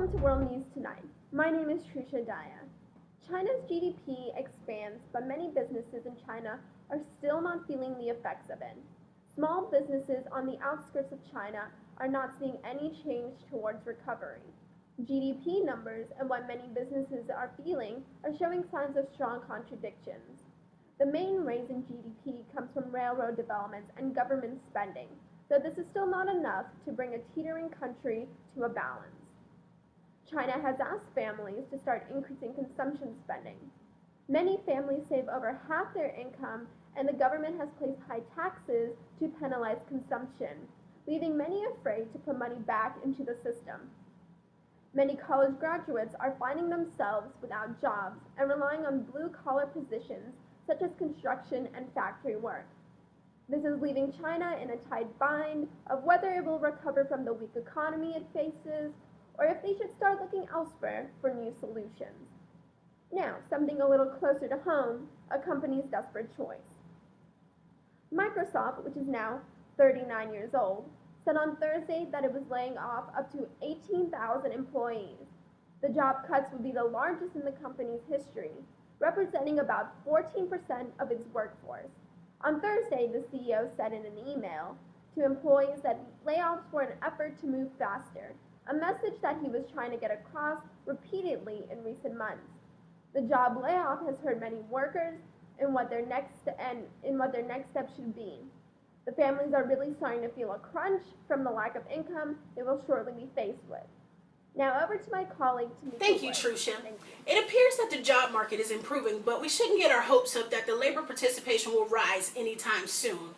Welcome to World News Tonight. My name is Trisha Daya. China's GDP expands, but many businesses in China are still not feeling the effects of it. Small businesses on the outskirts of China are not seeing any change towards recovery. GDP numbers and what many businesses are feeling are showing signs of strong contradictions. The main raise in GDP comes from railroad developments and government spending, though this is still not enough to bring a teetering country to a balance. China has asked families to start increasing consumption spending. Many families save over half their income, and the government has placed high taxes to penalize consumption, leaving many afraid to put money back into the system. Many college graduates are finding themselves without jobs and relying on blue-collar positions such as construction and factory work. This is leaving China in a tight bind of whether it will recover from the weak economy it faces or if they should start looking elsewhere for new solutions. Now, something a little closer to home, a company's desperate choice. Microsoft, which is now 39 years old, said on Thursday that it was laying off up to 18,000 employees. The job cuts would be the largest in the company's history, representing about 14% of its workforce. On Thursday, the CEO said in an email to employees that layoffs were an effort to move faster, a message that he was trying to get across repeatedly in recent months. The job layoff has hurt many workers in what their next step should be. The families are really starting to feel a crunch from the lack of income they will shortly be faced with. Now over to my colleague, Tamika. Thank you, Trusha. It appears that the job market is improving, but we shouldn't get our hopes up that the labor participation will rise anytime soon.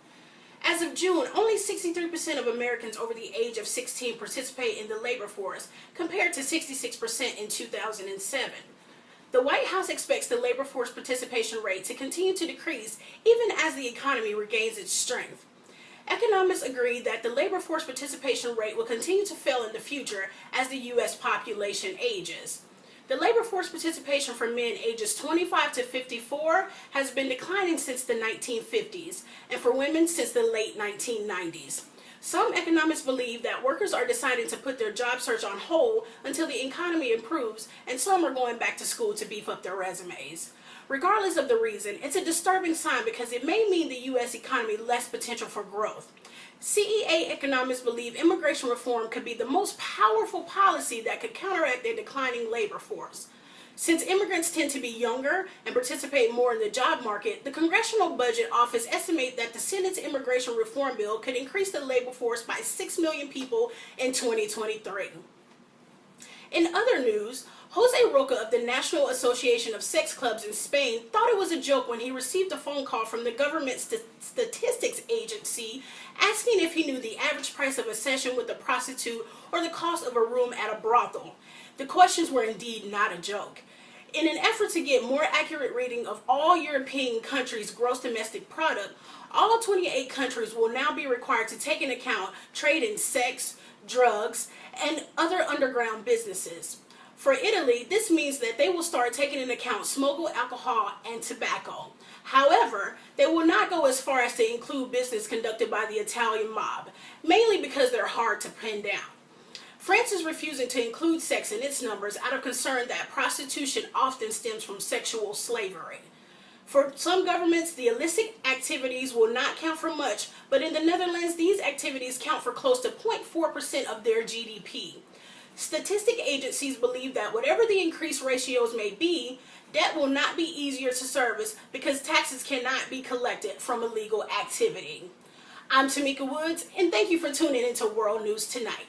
As of June, only 63% of Americans over the age of 16 participate in the labor force, compared to 66% in 2007. The White House expects the labor force participation rate to continue to decrease even as the economy regains its strength. Economists agree that the labor force participation rate will continue to fall in the future as the U.S. population ages. The labor force participation for men ages 25 to 54 has been declining since the 1950s, and for women since the late 1990s. Some economists believe that workers are deciding to put their job search on hold until the economy improves, and some are going back to school to beef up their resumes. Regardless of the reason, it's a disturbing sign because it may mean the U.S. economy less potential for growth. CEA economists believe immigration reform could be the most powerful policy that could counteract the declining labor force. Since immigrants tend to be younger and participate more in the job market, the Congressional Budget Office estimates that the Senate's immigration reform bill could increase the labor force by 6 million people in 2023. In other news, Jose Roca of the National Association of Sex Clubs in Spain thought it was a joke when he received a phone call from the government statistics agency asking if he knew the average price of a session with a prostitute or the cost of a room at a brothel. The questions were indeed not a joke. In an effort to get more accurate reading of all European countries' gross domestic product, all 28 countries will now be required to take into account trade in sex, drugs, and other underground businesses. For Italy, this means that they will start taking into account smuggled alcohol and tobacco. However, they will not go as far as to include business conducted by the Italian mob, mainly because they're hard to pin down. France is refusing to include sex in its numbers out of concern that prostitution often stems from sexual slavery. For some governments, the illicit activities will not count for much, but in the Netherlands, these activities count for close to 0.4% of their GDP. Statistic agencies believe that whatever the increased ratios may be, debt will not be easier to service because taxes cannot be collected from illegal activity. I'm Tamika Woods, and thank you for tuning into World News Tonight.